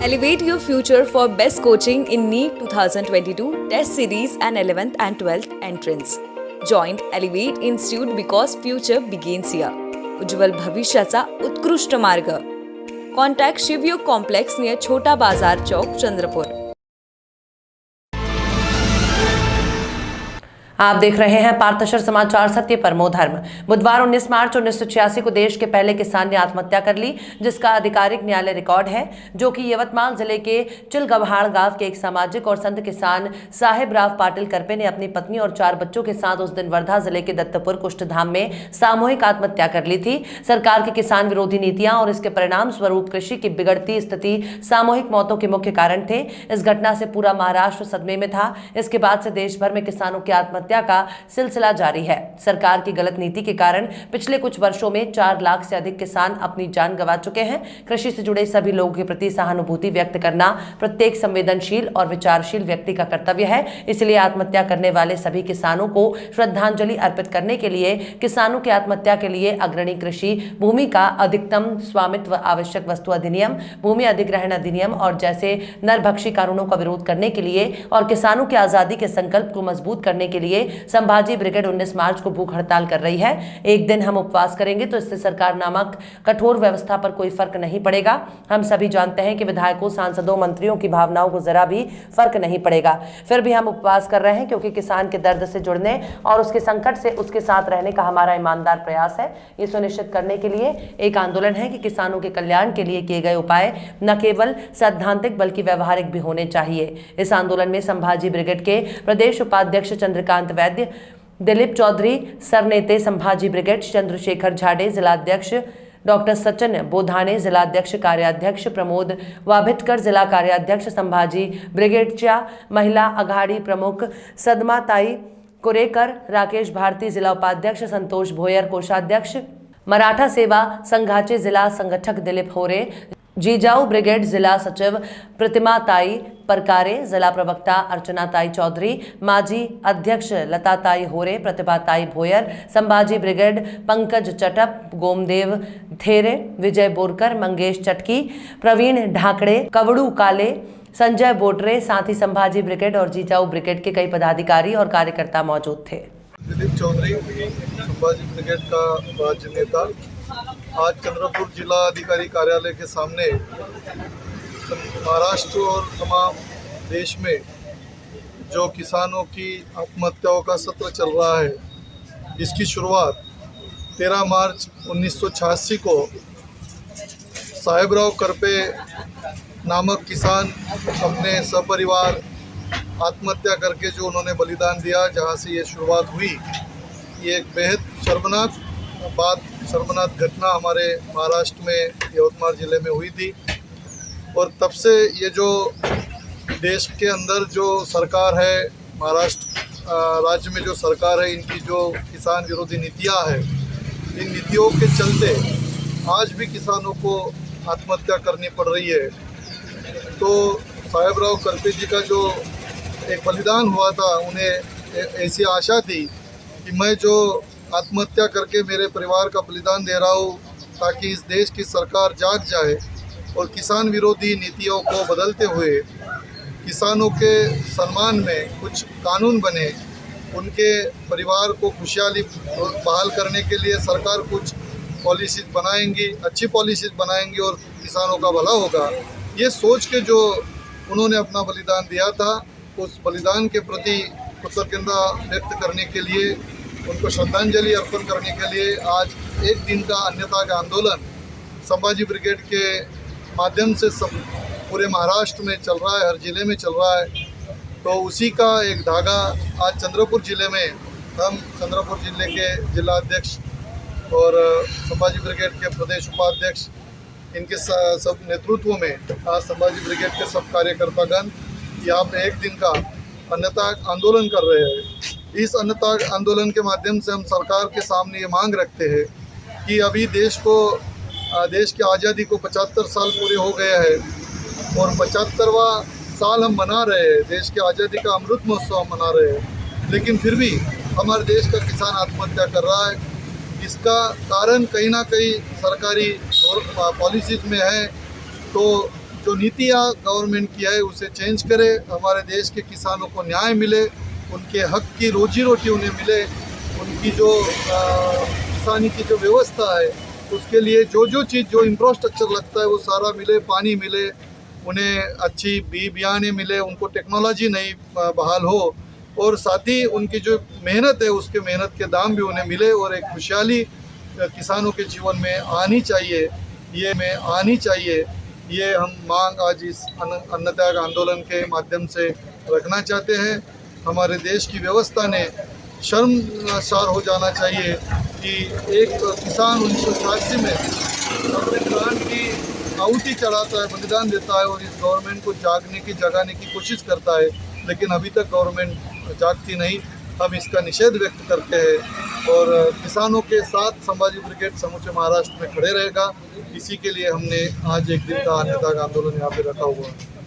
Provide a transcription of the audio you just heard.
Elevate your future for best coaching in NEET 2022 Test Series and 11th and 12th entrance. Join Elevate Institute because future begins here. उज्ज्वल भविष्याचा उत्कृष्ट मार्ग. Contact Shivyog complex near छोटा बाजार चौक चंद्रपुर. आप देख रहे हैं पार्थशर समाचार सत्य परमो धर्म। बुधवार 19 मार्च 1986 को देश के पहले किसान ने आत्महत्या कर ली, जिसका आधिकारिक न्यायालय रिकॉर्ड है, जो कि यवतमाल जिले के चिलगव्हाड़ गांव के एक सामाजिक और संत किसान साहेब राव पाटिल करपे ने अपनी पत्नी और 4 बच्चों के साथ उस दिन वर्धा जिले के दत्तपुर कुष्ठधाम में सामूहिक आत्महत्या कर ली थी। सरकार की किसान विरोधी नीतियां और इसके परिणाम स्वरूप कृषि की बिगड़ती स्थिति सामूहिक मौतों के मुख्य कारण थे। इस घटना से पूरा महाराष्ट्र सदमे में था। इसके बाद से देश भर में किसानों की आत्महत्या का सिलसिला जारी है। सरकार की गलत नीति के कारण पिछले कुछ वर्षों में 4 लाख से अधिक किसान अपनी जान गंवा चुके हैं। कृषि से जुड़े सभी लोगों के प्रति सहानुभूति व्यक्त करना प्रत्येक संवेदनशील और विचारशील व्यक्ति का कर्तव्य है। इसलिए आत्महत्या करने वाले सभी किसानों को श्रद्धांजलि अर्पित करने के लिए किसानों की आत्महत्या के लिए अग्रणी कृषि भूमि का अधिकतम स्वामित्व आवश्यक वस्तु अधिनियम, भूमि अधिग्रहण अधिनियम और जैसे नरभक्षी कानूनों का विरोध करने के लिए और किसानों की आजादी के संकल्प को मजबूत करने के लिए संभाजी ब्रिगेड 19 मार्च को भूख हड़ताल कर रही है। एक दिन हम उपवास करेंगे तो इससे सरकार नामक कठोर व्यवस्था पर कोई फर्क नहीं पड़ेगा। हम सभी जानते हैं कि विधायकों, सांसदों, मंत्रियों की भावनाओं को जरा भी फर्क नहीं पड़ेगा। फिर भी हम उपवास कर रहे हैं क्योंकि किसान के दर्द से जुड़ने और उसके संकट से उसके साथ रहने का हमारा ईमानदार प्रयास है। ये सुनिश्चित करने के लिए एक आंदोलन है कि किसानों के कल्याण के लिए किए गए उपाय न केवल सैद्धांतिक बल्कि व्यवहारिक भी होने चाहिए। इस आंदोलन में संभाजी ब्रिगेड के प्रदेश उपाध्यक्ष चंद्रकांत वैद्य, दिलीप चौधरी, सरनेते संभाजी ब्रिगेड चंद्रशेखर झाड़े, जिलाध्यक्ष डॉक्टर सचिन बोधाने, जिलाध्यक्ष कार्याध्यक्ष प्रमोद वाभिटकर, जिला कार्याध्यक्ष संभाजी ब्रिगेडच्या महिला आघाड़ी प्रमुख सदमाताई कुरेकर, राकेश भारती, जिला उपाध्यक्ष संतोष भोयर, कोषाध्यक्ष मराठा सेवा संघाचे जिला संगठक दिलीप होरे, जीजाऊ ब्रिगेड जिला सचिव प्रतिमाताई परकारे, जिला प्रवक्ता अर्चनाताई चौधरी, माजी अध्यक्ष लताताई होरे, प्रतिभाताई भोयर, संभाजी ब्रिगेड पंकज चटप, गोमदेव थेरे, विजय बोरकर, मंगेश चटकी, प्रवीण ढाकड़े, कवड़ू काले, संजय बोटरे, साथ ही संभाजी ब्रिगेड और जीजाऊ ब्रिगेड के कई पदाधिकारी और कार्यकर्ता मौजूद थे। दिलीप चौधरी, संभाजी ब्रिगेड का राज्य नेता, आज चंद्रपुर जिला अधिकारी कार्यालय के सामने महाराष्ट्र और तमाम देश में जो किसानों की आत्महत्याओं का सत्र चल रहा है, इसकी शुरुआत 13 मार्च 1986 को साहेबराव करपे नामक किसान अपने सपरिवार आत्महत्या करके जो उन्होंने बलिदान दिया, जहां से ये शुरुआत हुई। ये एक बेहद शर्मनाक घटना हमारे महाराष्ट्र में यवतमाल ज़िले में हुई थी। और तब से ये जो देश के अंदर जो सरकार है, महाराष्ट्र राज्य में जो सरकार है, इनकी जो किसान विरोधी नीतियां हैं, इन नीतियों के चलते आज भी किसानों को आत्महत्या करनी पड़ रही है। तो साहेबराव करपे जी का जो एक बलिदान हुआ था, उन्हें ऐसी आशा थी कि मैं जो आत्महत्या करके मेरे परिवार का बलिदान दे रहा हूँ, ताकि इस देश की सरकार जाग जाए और किसान विरोधी नीतियों को बदलते हुए किसानों के सम्मान में कुछ कानून बने, उनके परिवार को खुशहाली बहाल करने के लिए सरकार कुछ पॉलिसीज बनाएंगी, अच्छी पॉलिसीज बनाएंगी और किसानों का भला होगा। ये सोच के जो उन्होंने अपना बलिदान दिया था, उस बलिदान के प्रति कृतज्ञता व्यक्त करने के लिए, उनको श्रद्धांजलि अर्पण करने के लिए आज एक दिन का अन्यथा का आंदोलन संभाजी ब्रिगेड के माध्यम से सब पूरे महाराष्ट्र में चल रहा है, हर जिले में चल रहा है। तो उसी का एक धागा आज चंद्रपुर जिले में हम चंद्रपुर जिले के जिला अध्यक्ष और संभाजी ब्रिगेड के प्रदेश उपाध्यक्ष, इनके सब नेतृत्व में आज संभाजी ब्रिगेड के सब कार्यकर्तागण यहाँ पे एक दिन का अन्यथा आंदोलन कर रहे हैं। इस अन्यथा आंदोलन के माध्यम से हम सरकार के सामने ये मांग रखते हैं कि अभी देश की आज़ादी को 75 साल पूरे हो गए हैं और 75वां साल हम मना रहे हैं, देश की आज़ादी का अमृत महोत्सव हम मना रहे हैं, लेकिन फिर भी हमारे देश का किसान आत्महत्या कर रहा है। इसका कारण कहीं ना कहीं सरकारी पॉलिसीज में है। तो जो नीतियाँ गवर्नमेंट की है उसे चेंज करे, हमारे देश के किसानों को न्याय मिले, उनके हक की रोजी रोटी उन्हें मिले, उनकी जो किसानी की जो व्यवस्था है उसके लिए जो चीज़ जो इंफ्रास्ट्रक्चर लगता है वो सारा मिले, पानी मिले, उन्हें अच्छी बियाने मिले, उनको टेक्नोलॉजी नई बहाल हो, और साथ ही उनकी जो मेहनत है उसके मेहनत के दाम भी उन्हें मिले, और एक खुशहाली किसानों के जीवन में आनी चाहिए। ये हम मांग आज इस अन्न त्याग आंदोलन के माध्यम से रखना चाहते हैं। हमारे देश की व्यवस्था ने शर्मसार हो जाना चाहिए कि एक किसान 1986 में अपने प्राण की आहुति चढ़ाता है, बलिदान देता है, और इस गवर्नमेंट को जगाने की कोशिश करता है, लेकिन अभी तक गवर्नमेंट जागती नहीं। हम इसका निषेध व्यक्त करते हैं और किसानों के साथ संभाजी ब्रिगेड समूचे महाराष्ट्र में खड़े रहेगा। इसी के लिए हमने आज एक दिन का अन्न त्याग आंदोलन यहाँ पे रखा हुआ है।